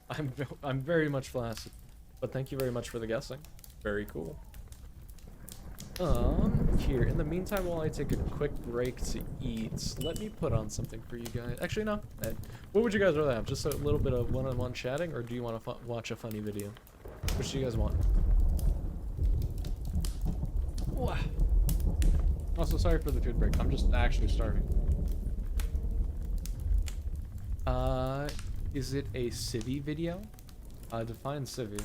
I'm very much flaccid, but thank you very much for the guessing. Very cool. Here, in the meantime, while I take a quick break to eat, let me put on something for you guys. Actually, no. What would you guys rather have? Just a little bit of one-on-one chatting, or do you want to watch a funny video? Which do you guys want? Wow. Also, sorry for the food break. I'm just actually starving. Is it a civvy video? Define civvy.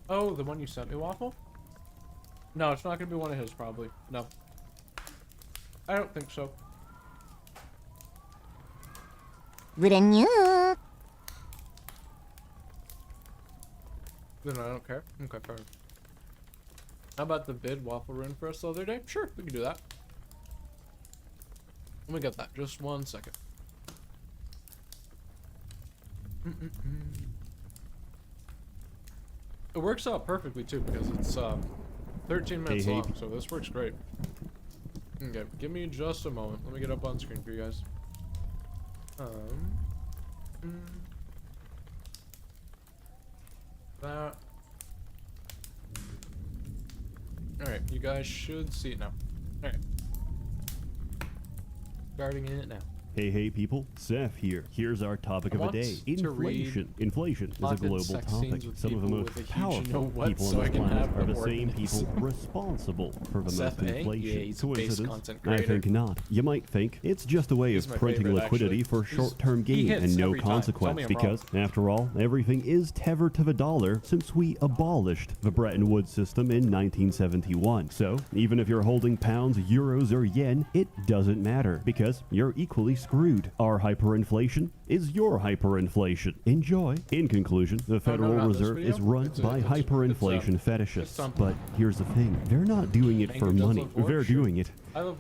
Oh, the one you sent me, Waffle? No, it's not gonna be one of his, probably. No. I don't think so. Brand new. Then I don't care. Okay, fair. How about the vid Waffle ruined for us the other day? Sure, we can do that. Let me get that. Just 1 second. It works out perfectly too because it's 13 minutes long, so this works great. Okay, give me just a moment. Let me get up on screen for you guys. That. Alright, you guys should see it now. Alright. Starting in it now. Hey people, Seth here. Here's our topic of the day. Inflation. Inflation is a global topic. Some of the most powerful people on this planet are the same people responsible for the most inflation. Coincidence? I think not. You might think it's just a way of printing liquidity for short-term gain and no consequence because, after all, everything is tethered to the dollar since we abolished the Bretton Woods system in 1971. So, even if you're holding pounds, euros, or yen, it doesn't matter because you're equally screwed. Our hyperinflation is your hyperinflation. Enjoy. In conclusion, the Federal Reserve is run by hyperinflation fetishists. But here's the thing. They're not doing it for money. They're doing it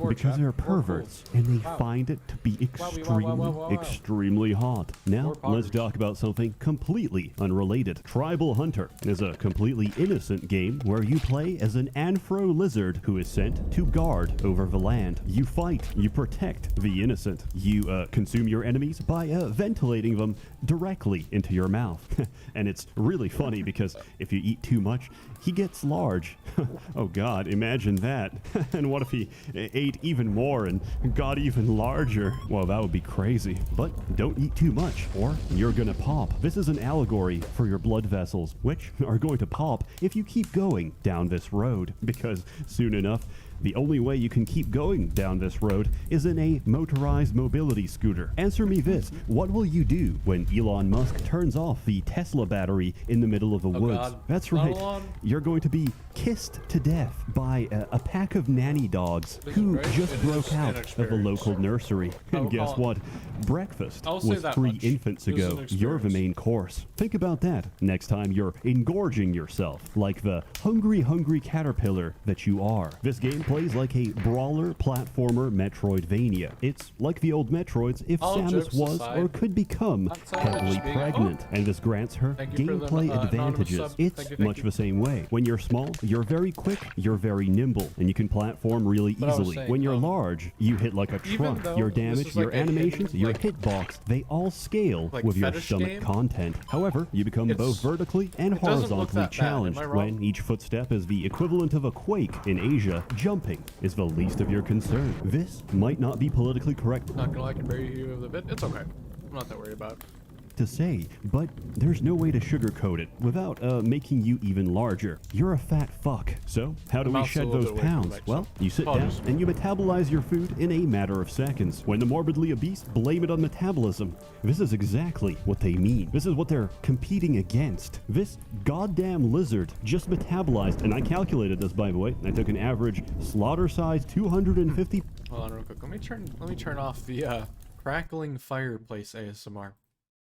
because they're perverts and they find it to be extremely hot. Now, let's talk about something completely unrelated. Tribal Hunter is a completely innocent game where you play as an anthro lizard who is sent to guard over the land. You fight, you protect the innocent. You consume your enemies by ventilating them directly into your mouth. And it's really funny because if you eat too much, he gets large. Oh god, imagine that. And what if he ate even more and got even larger? Well, that would be crazy. But don't eat too much or you're gonna pop. This is an allegory for your blood vessels, which are going to pop if you keep going down this road, because soon enough, the only way you can keep going down this road is in a motorized mobility scooter. Answer me this, what will you do when Elon Musk turns off the Tesla battery in the middle of the woods? God. That's right, you're going to be kissed to death by a pack of nanny dogs who just broke out of a local nursery. And guess what? Breakfast was 3 infants ago. You're the main course. Think about that next time you're engorging yourself like the hungry caterpillar that you are. This game plays like a brawler platformer Metroidvania. It's like the old Metroids if Samus was or could become heavily pregnant, and this grants her gameplay advantages. It's much the same way. When you're small, you're very quick, you're very nimble, and you can platform really easily. When you're large, you hit like a truck. Your damage, your animations, your hitbox, they all scale with your stomach content. However, you become both vertically and horizontally challenged when each footstep is the equivalent of a quake in Asia. Jumping is the least of your concern. This might not be politically correct. Not gonna lie, I can bury you of the bit. It's okay. I'm not that worried about it. To say, but there's no way to sugarcoat it without making you even larger. You're a fat fuck. So, how do we shed those pounds? Well, you sit down and you metabolize your food in a matter of seconds. When the morbidly obese blame it on metabolism, this is exactly what they mean. This is what they're competing against. This goddamn lizard just metabolized, and I calculated this, by the way. I took an average slaughter size 250. Hold on real quick. Let me turn off the crackling fireplace ASMR.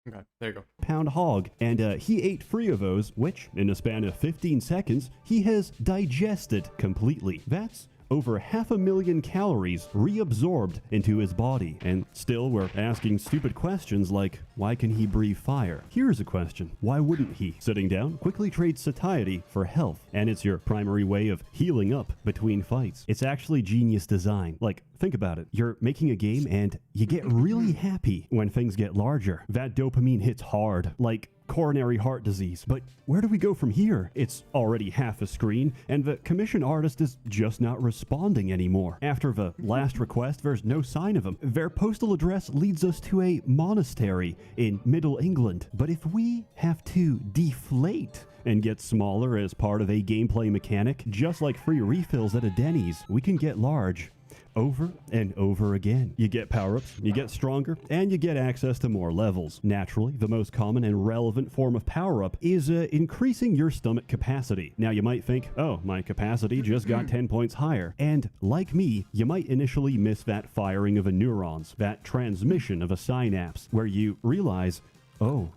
Okay, there you go. Pound hog, and he ate 3 of those, which, in a span of 15 seconds, he has digested completely. That's over 500,000 calories reabsorbed into his body. And still we're asking stupid questions like, why can he breathe fire? Here's a question. Why wouldn't he? Sitting down quickly trades satiety for health, and it's your primary way of healing up between fights. It's actually genius design. Like, think about it. You're making a game and you get really happy when things get larger. That dopamine hits hard, like coronary heart disease. But where do we go from here? It's already half a screen, and the commission artist is just not responding anymore. After the last request, there's no sign of him. Their postal address leads us to a monastery in Middle England. But if we have to deflate and get smaller as part of a gameplay mechanic, just like free refills at a Denny's, we can get large over and over again. You get power-ups, you get stronger, and you get access to more levels. Naturally, the most common and relevant form of power-up is increasing your stomach capacity. Now you might think, oh, my capacity just got 10 points higher. And like me, you might initially miss that firing of a neurons, that transmission of a synapse, where you realize, oh,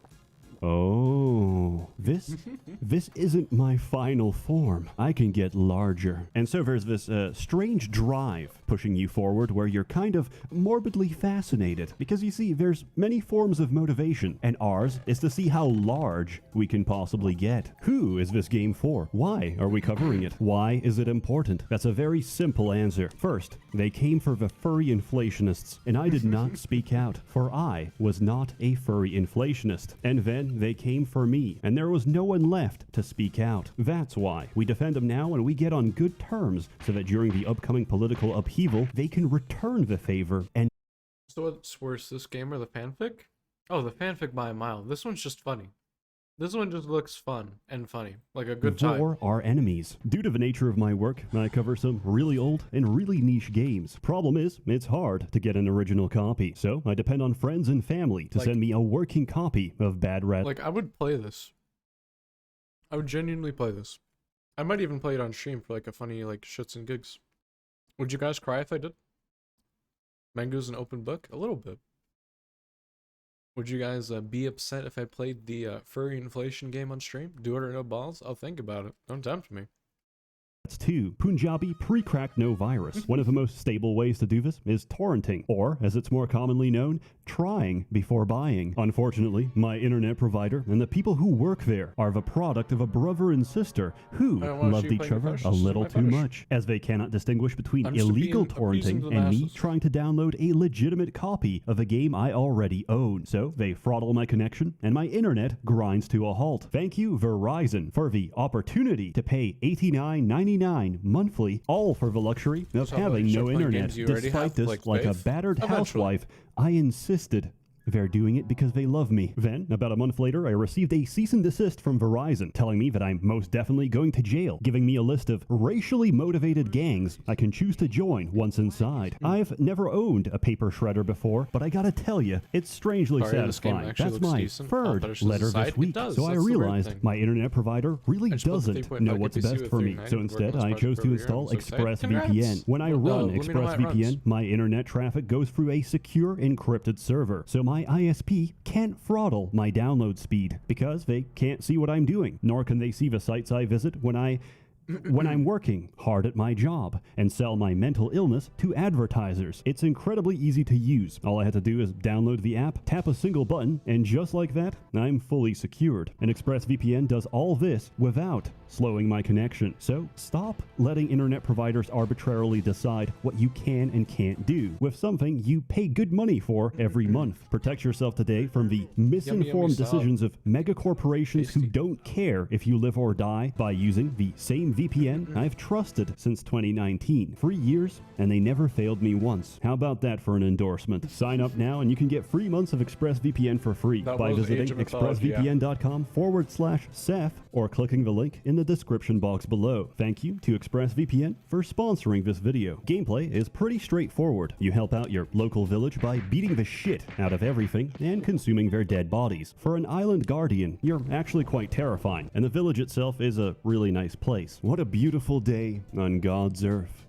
this isn't my final form. I can get larger. And so there's this strange drive pushing you forward where you're kind of morbidly fascinated. Because you see, there's many forms of motivation, and ours is to see how large we can possibly get. Who is this game for? Why are we covering it? Why is it important? That's a very simple answer. First, they came for the furry inflationists, and I did not speak out, for I was not a furry inflationist. And then they came for me, and there was no one left to speak out. That's why we defend them now, and we get on good terms so that during the upcoming political upheaval, they can return the favor. And so what's worse, this game or the fanfic? Oh, the fanfic by a mile. This one's just funny. This one just looks fun and funny, like a good time. For our enemies. Due to the nature of my work, I cover some really old and really niche games. Problem is, it's hard to get an original copy, so I depend on friends and family to send me a working copy of Bad Rat. Like, I would play this. I would genuinely play this. I might even play it on stream for like a funny, like, shits and gigs. Would you guys cry if I did? Mango's an open book? A little bit. Would you guys be upset if I played the furry inflation game on stream? Do it or no balls? I'll think about it. Don't tempt me. That's 2. Punjabi pre-cracked no virus. One of the most stable ways to do this is torrenting, or as it's more commonly known, trying before buying. Unfortunately, my internet provider and the people who work there are the product of a brother and sister who loved each other a little too much, as they cannot distinguish between illegal torrenting and me trying to download a legitimate copy of a game I already own. So they throttle my connection and my internet grinds to a halt. Thank you, Verizon, for the opportunity to pay $89.99 monthly, all for the luxury of having no internet. Despite this, like a battered housewife, I insisted they're doing it because they love me. Then, about a month later, I received a cease and desist from Verizon, telling me that I'm most definitely going to jail, giving me a list of racially motivated gangs I can choose to join once inside. I've never owned a paper shredder before, but I gotta tell you, it's strangely satisfying. That's my third letter this week, so I realized my internet provider really doesn't know what's best for me. So instead, I chose to install ExpressVPN. When I run ExpressVPN, my internet traffic goes through a secure encrypted server, so my ISP can't throttle my download speed because they can't see what I'm doing, nor can they see the sites I visit when I'm working hard at my job and sell my mental illness to advertisers. It's incredibly easy to use. All I had to do is download the app, tap a single button, and just like that, I'm fully secured. And ExpressVPN does all this without slowing my connection. So stop letting internet providers arbitrarily decide what you can and can't do with something you pay good money for every month. Protect yourself today from the misinformed decisions of mega corporations who don't care if you live or die by using the same VPN I've trusted since 2019. 3 years, and they never failed me once. How about that for an endorsement? Sign up now and you can get 3 months of ExpressVPN for free by visiting expressvpn.com/Seth or clicking the link in the description box below. Thank you to ExpressVPN for sponsoring this video. Gameplay is pretty straightforward. You help out your local village by beating the shit out of everything and consuming their dead bodies. For an island guardian, you're actually quite terrifying, and the village itself is a really nice place. What a beautiful day on God's earth.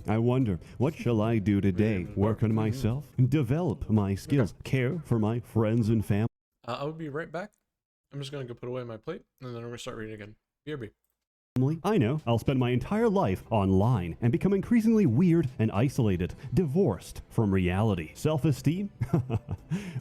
I wonder, what shall I do today? Work on myself? Develop my skills? Care for my friends and family? I will be right back. I'm just going to go put away my plate, and then I'm going to start reading again. BRB. I know, I'll spend my entire life online and become increasingly weird and isolated, divorced from reality. Self-esteem?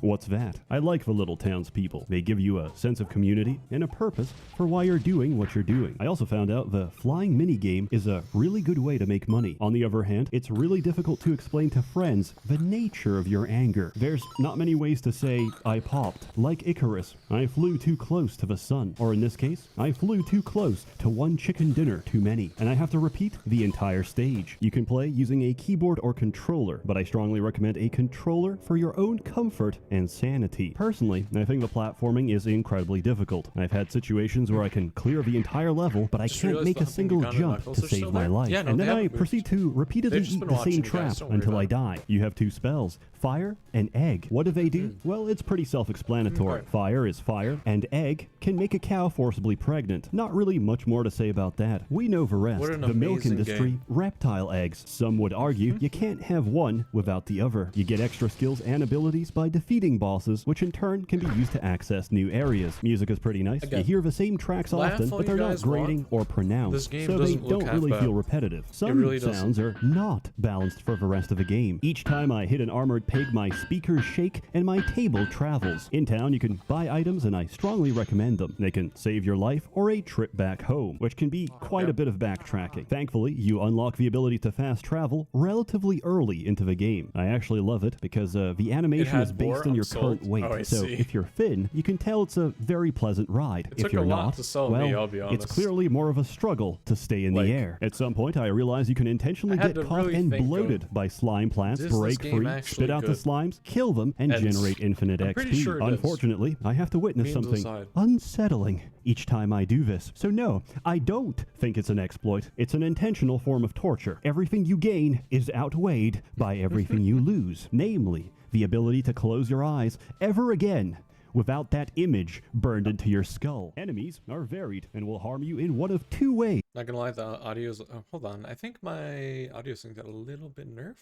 What's that? I like the little townspeople. They give you a sense of community and a purpose for why you're doing what you're doing. I also found out the flying minigame is a really good way to make money. On the other hand, it's really difficult to explain to friends the nature of your anger. There's not many ways to say, I popped. Like Icarus, I flew too close to the sun. Or in this case, I flew too close to one chicken dinner too many. And I have to repeat the entire stage. You can play using a keyboard or controller, but I strongly recommend a controller for your own comfort and sanity. Personally, I think the platforming is incredibly difficult. I've had situations where I can clear the entire level, but I can't make a single jump to save my life. Yeah, no, and then I proceed to repeatedly eat the same trap until I die. You have two spells, fire and egg. What do they do? Well, it's pretty self-explanatory. Fire is fire, and egg can make a cow forcibly pregnant. Not really much more to say about that. We know the rest. The milk industry, reptile eggs. Some would argue you can't have one without the other. You get extra skills and abilities by defeating bosses, which in turn can be used to access new areas. Music is pretty nice. You hear the same tracks often, but they're not grating or pronounced, so they don't really feel repetitive. Some sounds are not balanced for the rest of the game. Each time I hit an armored pig, my speakers shake and my table travels. In town, you can buy items, and I strongly recommend them. They can save your life or a trip back home, which can be quite a bit of backtracking. Thankfully, you unlock the ability to fast travel relatively early into the game. I actually love it because the animation is based on your current weight. So if you're thin, you can tell it's a very pleasant ride. If you're not, well, it's clearly more of a struggle to stay in the air. At some point, I realized you can intentionally get caught and bloated by slime plants, break free, spit out the slimes, kill them, and generate infinite XP. Unfortunately, I have to witness something unsettling each time I do this. So no, I don't think it's an exploit. It's an intentional form of torture. Everything you gain is outweighed by everything you lose, namely the ability to close your eyes ever again without that image burned into your skull. Enemies are varied and will harm you in one of two ways. Not gonna lie, the audio's... Oh, hold on. I think my audio sync got a little bit nerfed.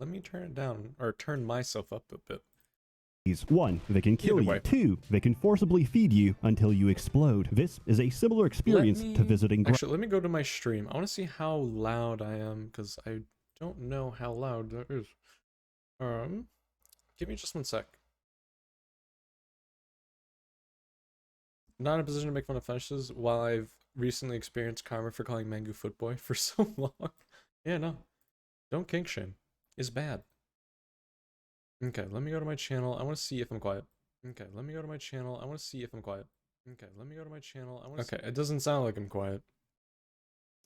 Let me turn it down, or turn myself up a bit. 1, they can kill you. 2, they can forcibly feed you until you explode. This is a similar experience to visiting... Actually, let me go to my stream. I want to see how loud I am, because I don't know how loud that is. Give me just one sec. Not in a position to make fun of fetishes while I've recently experienced karma for calling Mangu footboy for so long. Yeah, no. Don't kink shame. It's bad. Okay, let me go to my channel. I want to see if I'm quiet. Okay, let me go to my channel. I want to see if I'm quiet. Okay, let me go to my channel. I want to it doesn't sound like I'm quiet.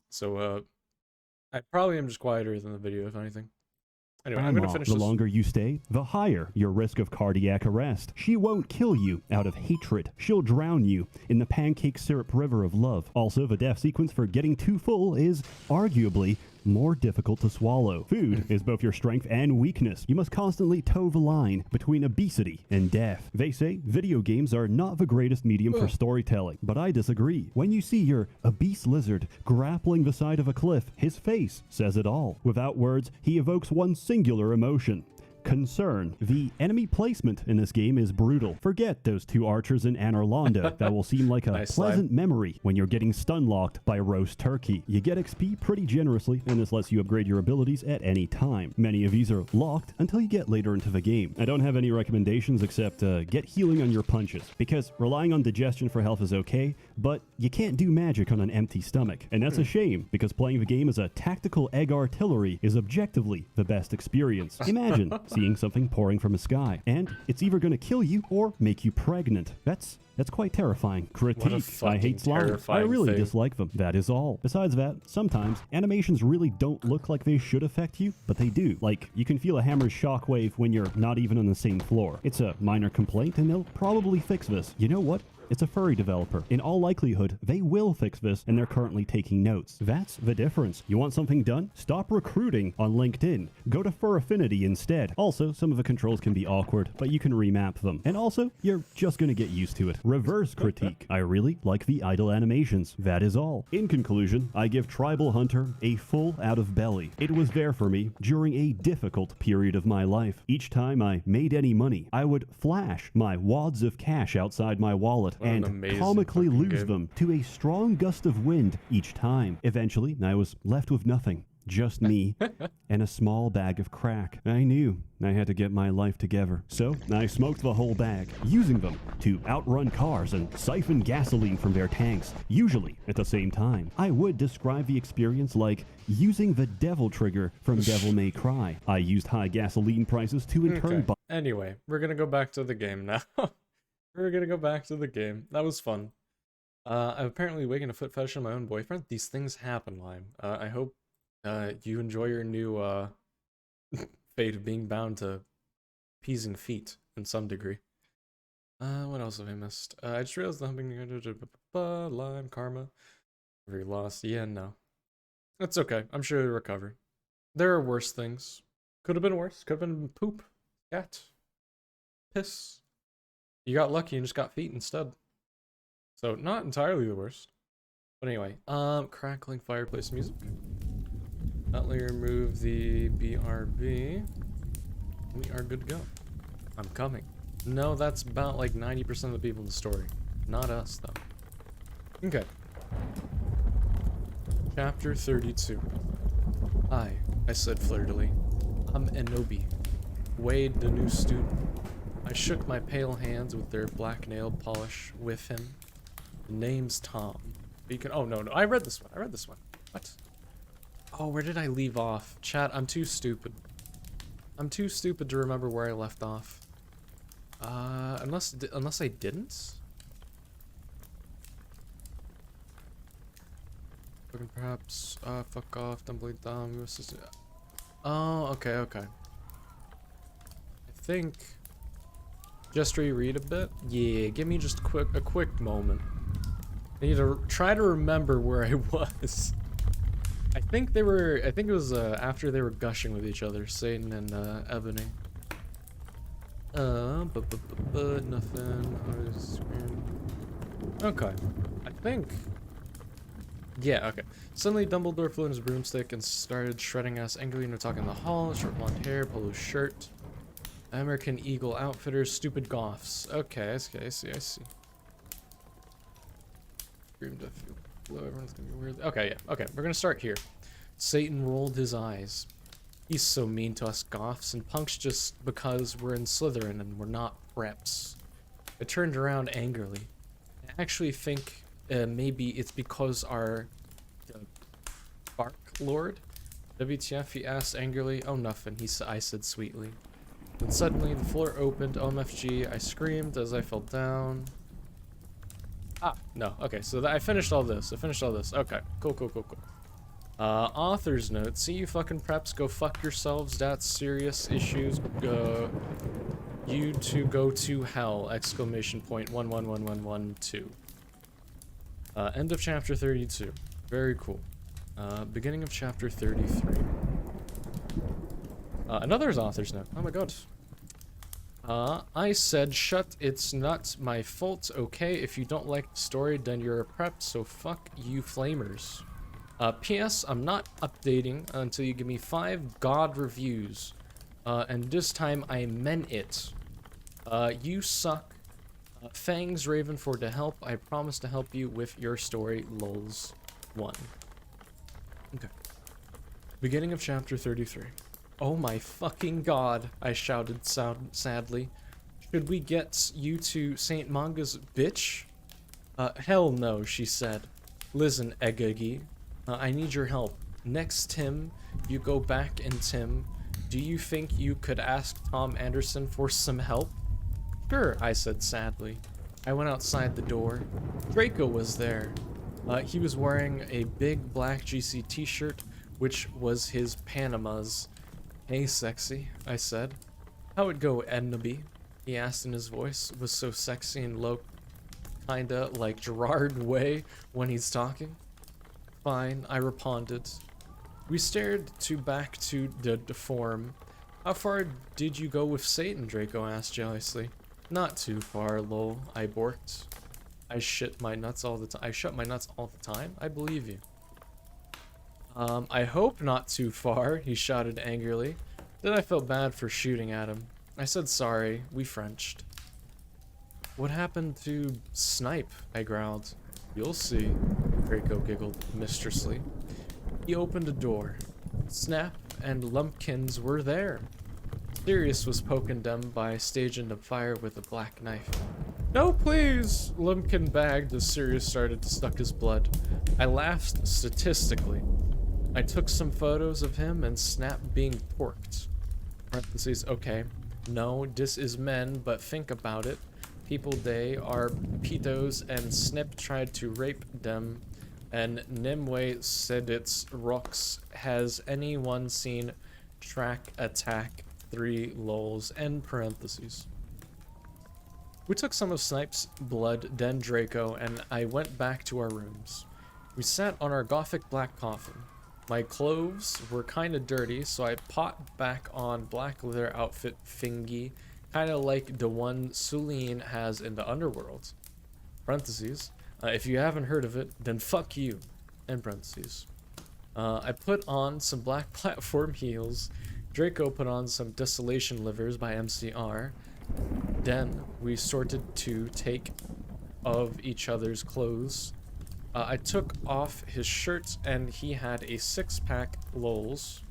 So, I probably am just quieter than the video, if anything. Anyway, I'm gonna finish this. The longer you stay, the higher your risk of cardiac arrest. She won't kill you out of hatred. She'll drown you in the pancake syrup river of love. Also, the death sequence for getting too full is arguably more difficult to swallow. Food is both your strength and weakness. You must constantly toe the line between obesity and death. They say video games are not the greatest medium for storytelling, but I disagree. When you see your obese lizard grappling the side of a cliff, his face says it all. Without words, he evokes one singular emotion: concern. The enemy placement in this game is brutal. Forget those two archers in Anor Londo. That will seem like a pleasant memory when you're getting stun-locked by roast turkey. You get XP pretty generously, and this lets you upgrade your abilities at any time. Many of these are locked until you get later into the game. I don't have any recommendations except get healing on your punches, because relying on digestion for health is okay, but you can't do magic on an empty stomach. And that's a shame, because playing the game as a tactical egg artillery is objectively the best experience. Imagine seeing something pouring from the sky, and it's either going to kill you or make you pregnant. That's quite terrifying. Critique. I hate slimes. I really dislike them. That is all. Besides that, sometimes animations really don't look like they should affect you, but they do. Like, you can feel a hammer's shockwave when you're not even on the same floor. It's a minor complaint, and they'll probably fix this. You know what? It's a furry developer. In all likelihood, they will fix this, and they're currently taking notes. That's the difference. You want something done? Stop recruiting on LinkedIn. Go to Fur Affinity instead. Also, some of the controls can be awkward, but you can remap them. And also, you're just gonna get used to it. Reverse critique. I really like the idle animations. That is all. In conclusion, I give Tribal Hunter a full out of belly. It was there for me during a difficult period of my life. Each time I made any money, I would flash my wads of cash outside my wallet and comically lose them to a strong gust of wind each time. Eventually, I was left with nothing. Just me and a small bag of crack. I knew I had to get my life together. So I smoked the whole bag, using them to outrun cars and siphon gasoline from their tanks, usually at the same time. I would describe the experience like using the devil trigger from Devil May Cry. I used high gasoline prices to in turn buy. Anyway, we're gonna go back to the game now. We're gonna go back to the game. That was fun. I'm apparently waking a foot fetish on my own boyfriend. These things happen, Lime. I hope you enjoy your new fate of being bound to peas and feet in some degree. What else have I missed? I just realized the humping Lime karma. Very lost. Yeah, no. That's okay. I'm sure it'll recover. There are worse things. Could have been worse. Could have been poop, cat, piss. You got lucky and just got feet instead. So not entirely the worst. But anyway, crackling fireplace music. Let me remove the BRB. We are good to go. I'm coming. No, that's about like 90% of the people in the story. Not us, though. Okay. Chapter 32. Hi, I said flirtily. I'm Enobi. Wade, the new student. I shook my pale hands with their black nail polish with him. The name's Tom. But you can. Oh, no. I read this one. What? Oh, where did I leave off? Chat, I'm too stupid. I'm too stupid to remember where I left off. Unless I didn't? Fucking perhaps, fuck off, don't believe dumb. Oh, okay. I think... Just reread a bit? Yeah, give me just a quick moment. I need to try to remember where I was. I think it was after they were gushing with each other, Satan and Ebony. Nothing. Okay. I think. Yeah, okay. Suddenly Dumbledore flew in his broomstick and started shredding us angrily and talking in the hall, short blonde hair, polo shirt. American Eagle outfitters, stupid goths. Okay, I see. Screamed a few. Everyone's gonna be weird. Okay, yeah. Okay, we're gonna start here. Satan rolled his eyes. He's so mean to us goths and punks just because we're in Slytherin and we're not preps. I turned around angrily. I actually think maybe it's because our Bark Lord. WTF? He asked angrily. Oh, nothing. I said sweetly. Then suddenly the floor opened. OMFG. I screamed as I fell down. Ah, no. Okay, so I finished all this. Okay, cool. Author's note. See you fucking preps. Go fuck yourselves. That's serious issues. You two go to hell. Exclamation point 111112. End of chapter 32. Very cool. Beginning of chapter 33. Another author's note. Oh my god. I said, shut, it's not my fault, okay? If you don't like the story, then you're a prep, so fuck you flamers. P.S. I'm not updating until you give me 5 god reviews. And this time I meant it. You suck. Fangs Raven for the help. I promise to help you with your story, lols. 1. Okay. Beginning of chapter 33. Oh my fucking god, I shouted sadly. Should we get you to St. Manga's bitch? Hell no, she said. Listen, Egegi. I need your help. Next Tim, you go back and Tim. Do you think you could ask Tom Anderson for some help? Sure, I said sadly. I went outside the door. Draco was there. He was wearing a big black GC t-shirt, which was his Panama's. Hey, sexy, I said. How'd it go, Ednaby? He asked in his voice. Was so sexy and low, kinda like Gerard way when he's talking. Fine, I responded. We stared back to the form. How far did you go with Satan? Draco asked jealously. Not too far, lol, I borked. I shut my nuts all the time. I believe you. I hope not too far, he shouted angrily. Then I felt bad for shooting at him. I said sorry, we Frenched. What happened to Snipe? I growled. You'll see, Draco giggled mistressly. He opened a door. Snap and Lumpkins were there. Sirius was poking them by staging a fire with a black knife. No, please! Lumpkin bagged as Sirius started to suck his blood. I laughed statistically. I took some photos of him and Snap being porked. Parentheses, okay. No, this is men, but think about it. People they are pedos and Snip tried to rape them. And Nimue said it's rocks. Has anyone seen Track Attack 3 lols, end parentheses. We took some of Snipe's blood, then Draco, and I went back to our rooms. We sat on our gothic black coffin. My clothes were kinda dirty, so I popped back on black leather outfit thingy, kinda like the one Suline has in the underworld. Parentheses. If you haven't heard of it, then fuck you. End parentheses. I put on some black platform heels. Draco put on some Desolation Livers by MCR. Then we sorted to take of each other's clothes. I took off his shirt and he had a 6-pack lols.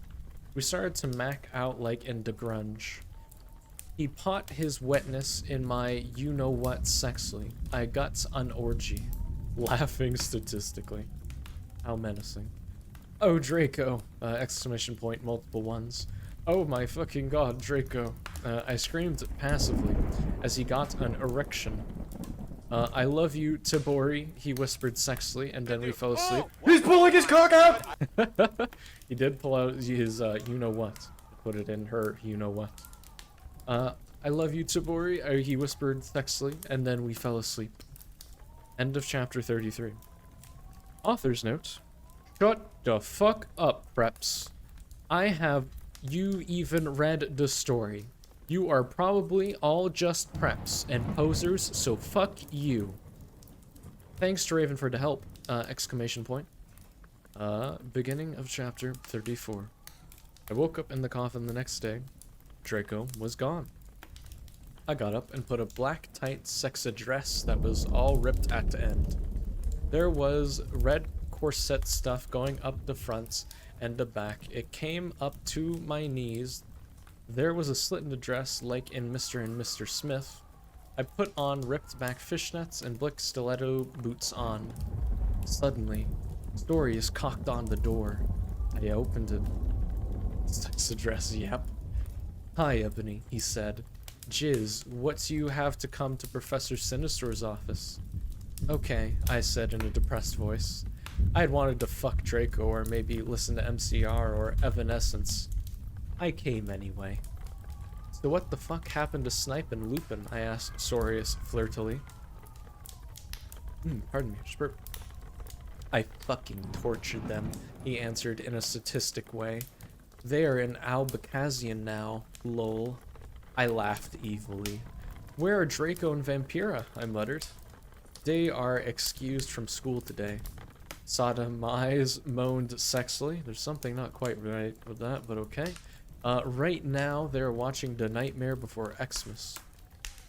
We started to mac out like in the grunge. He pot his wetness in my you-know-what sexily. I got an orgy. Laughing statistically. How menacing. Oh, Draco! Exclamation point, multiple ones. Oh my fucking god, Draco. I screamed passively as he got an erection. I love you, Tabori, he whispered sexily, and then we fell asleep. He's pulling his cock out! He did pull out his you-know-what. Put it in her you-know-what. I love you, Tabori, he whispered sexily, and then we fell asleep. End of chapter 33. Author's note. Shut the fuck up, preps. Have you even read the story? You are probably all just preps and posers, so fuck you. Thanks to Raven for the help, exclamation point. Beginning of chapter 34. I woke up in the coffin the next day. Draco was gone. I got up and put a black tight sexa dress that was all ripped at the end. There was red corset stuff going up the front and the back. It came up to my knees. There was a slit in the dress like in Mr. and Mr. Smith. I put on ripped back fishnets and blick stiletto boots on. Suddenly, Story cocked on the door. I opened it. Sexa dress, yep. Hi, Ebony, he said. Jizz, what do you have to come to Professor Sinister's office? Okay, I said in a depressed voice. I had wanted to fuck Draco or maybe listen to MCR or Evanescence. I came anyway. So what the fuck happened to Snipe and Lupin? I asked Sorius flirtily. Pardon me, just burp. I fucking tortured them, he answered in a sadistic way. They are in Albacazian now, lol. I laughed evilly. Where are Draco and Vampira? I muttered. They are excused from school today. Sodomize moaned sexily. There's something not quite right with that, but okay. Right now, they're watching The Nightmare Before Xmas.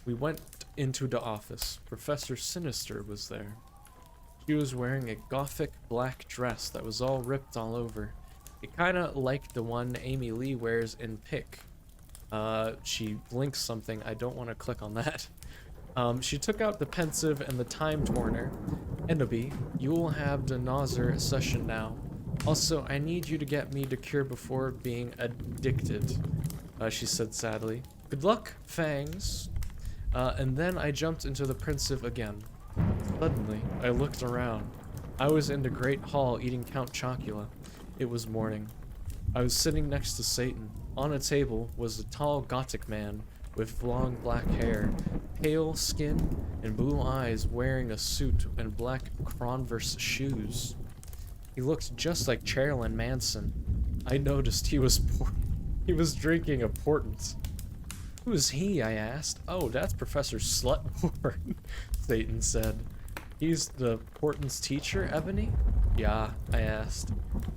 We went into the office. Professor Sinister was there. She was wearing a gothic black dress that was all ripped all over. It kinda like the one Amy Lee wears in Pick. She blinks something. I don't want to click on that. She took out the pensive and the time torner. Enobi, you will have the Nauser session now. Also, I need you to get me the cure before being addicted, she said sadly. Good luck, Fangs. And then I jumped into the pensive again. Suddenly, I looked around. I was in the Great Hall eating Count Chocula. It was morning. I was sitting next to Satan. On a table was a tall gothic man with long black hair, pale skin, and blue eyes, wearing a suit and black Converse shoes. He looked just like Chairlin Manson. I noticed he was drinking a portent. Who is he? I asked. Oh, that's Professor Slutborn, Satan said. He's the portent's teacher, Ebony? Yeah, I asked.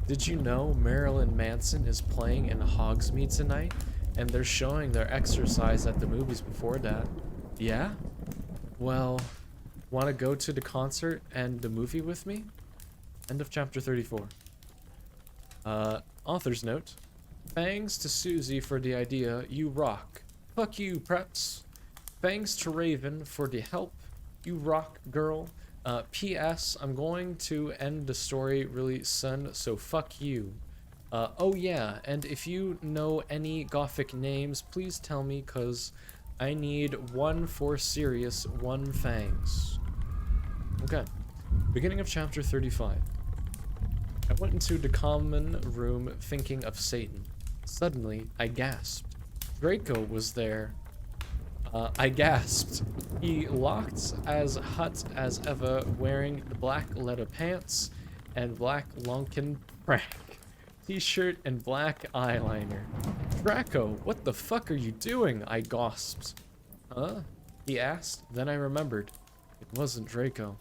Did you know Marilyn Manson is playing in Hogsmeade tonight? And they're showing their exercise at the movies before that. Yeah? Well, want to go to the concert and the movie with me? End of chapter 34. Author's note. Thanks to Susie for the idea. You rock. Fuck you, preps. Thanks to Raven for the help. You rock, girl. P.S. I'm going to end the story really soon, so fuck you. Oh yeah, and if you know any gothic names, please tell me, cause I need one for Sirius, one fangs. Okay. Beginning of chapter 35. I went into the common room thinking of Satan. Suddenly, I gasped. Draco was there. I gasped. He looked as hot as ever, wearing the black leather pants and black Lunkin Prank t-shirt and black eyeliner. Draco, what the fuck are you doing? I gasped. Huh? He asked. Then I remembered. It wasn't Draco.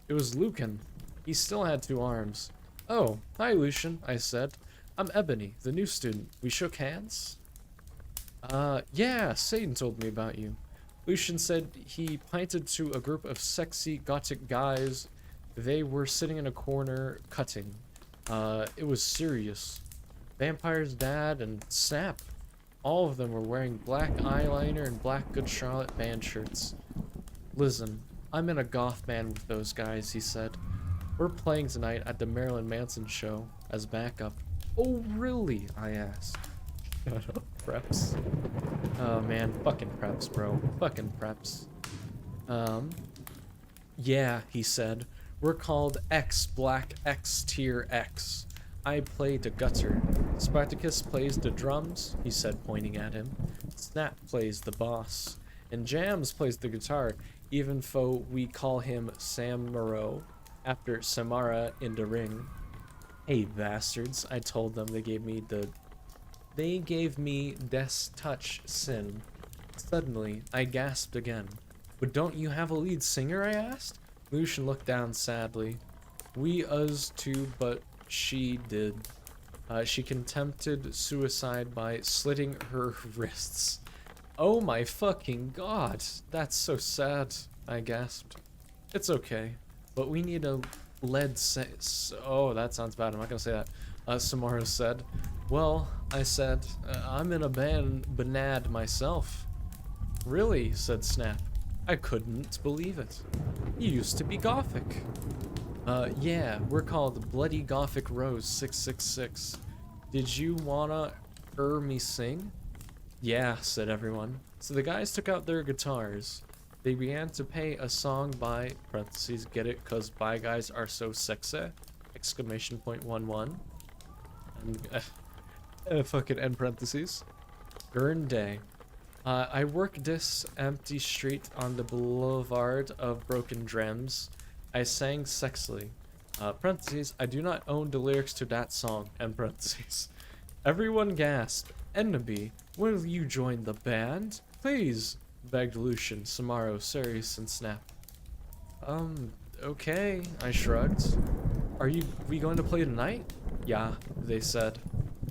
It was Lucan. He still had 2 arms. Oh, hi Lucian, I said. I'm Ebony, the new student. We shook hands? Yeah, Satan told me about you. Lucian said he pointed to a group of sexy gothic guys. They were sitting in a corner cutting. It was serious. Vampire's dad and Snap. All of them were wearing black eyeliner and black Good Charlotte band shirts. Listen, I'm in a goth band with those guys, he said. We're playing tonight at the Marilyn Manson show as backup. Oh, really? I asked. Shut up, preps. Oh, man. Fucking preps, bro. Fucking preps. Yeah, he said. We're called X Black X Tier X. I play the gutter. Spartacus plays the drums, he said, pointing at him. Snap plays the boss. And Jams plays the guitar, even though we call him Sam Moreau, after Samara in the ring. Hey, bastards, I told them. They gave me Des Touch Sin. Suddenly, I gasped again. But don't you have a lead singer, I asked? Lucian looked down sadly. We us too, but she did. She attempted suicide by slitting her wrists. Oh my fucking god, that's so sad, I gasped. It's okay, but we need a lead oh, that sounds bad, I'm not gonna say that. Samara said. Well, I said, I'm in a band myself. Really, said Snap. I couldn't believe it. You used to be gothic. Yeah, we're called Bloody Gothic Rose 666. Did you wanna hear me sing? Yeah, said everyone. So the guys took out their guitars. They began to play a song by, parentheses, get it, cause by guys are so sexy, exclamation point 11. And, fucking end parentheses. Gurn day. I work this empty street on the boulevard of broken dreams. I sang sexily. Parentheses, I do not own the lyrics to that song. End parentheses. Everyone gasped. Enemy, will you join the band? Please, begged Lucian, Samaro, Sirius, and Snap. Okay, I shrugged. We going to play tonight? Yeah, they said.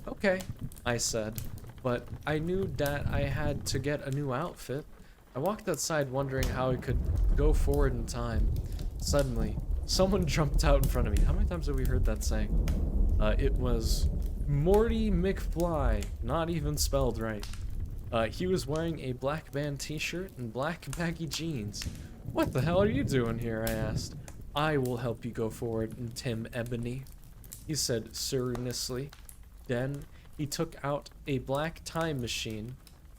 Okay, I said. But I knew that I had to get a new outfit. I walked outside wondering how I could go forward in time. Suddenly, someone jumped out in front of me. How many times have we heard that saying? It was Morty McFly, not even spelled right. He was wearing a black band t-shirt and black baggy jeans. What the hell are you doing here? I asked. I will help you go forward, Tim Ebony, he said seriously. Then he took out a black time machine.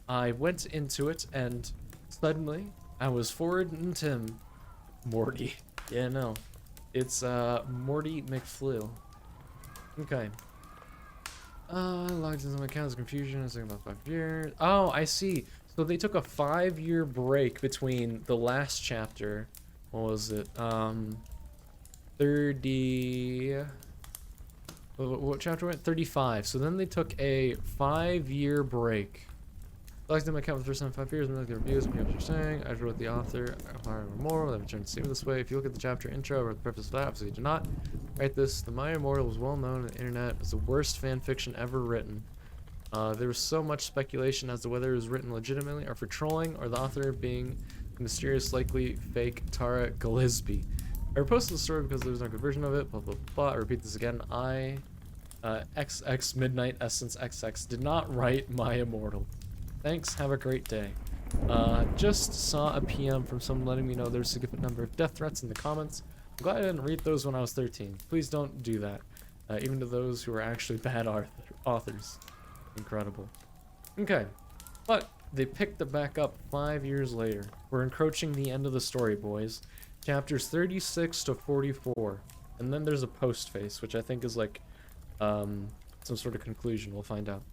I went into it and suddenly I was forward in Tim. Morty. Yeah, no. It's Morty McFlew. Okay. Logged into my account's confusion. It's like about 5 years. Oh, I see. So they took a 5-year break between the last chapter. What was it? 30. What chapter went? 35. So then they took a 5-year break. Logged into my account for the first time in 5 years. I'm looking at the reviews. I'm what you're saying. I wrote the author. I'm more. I've returned to see this way. If you look at the chapter intro, I wrote the preface of that. Obviously, you do not. Write this. The My Immortal was well known on the internet as the worst fan fiction ever written. There was so much speculation as to whether it was written legitimately or for trolling, or the author being mysterious, likely fake Tara Gillespie. I reposted the story because there's no good version of it, blah blah blah. I repeat this again. XX Midnight Essence XX did not write my immortal. Thanks, have a great day. Just saw a PM from someone letting me know there's a significant number of death threats in the comments. I'm glad I didn't read those when I was 13. Please don't do that. Even to those who are actually bad authors. Incredible. Okay, but they picked it back up 5 years later. We're encroaching the end of the story, boys. Chapters 36 to 44. And then there's a post face, which I think is like some sort of conclusion. We'll find out.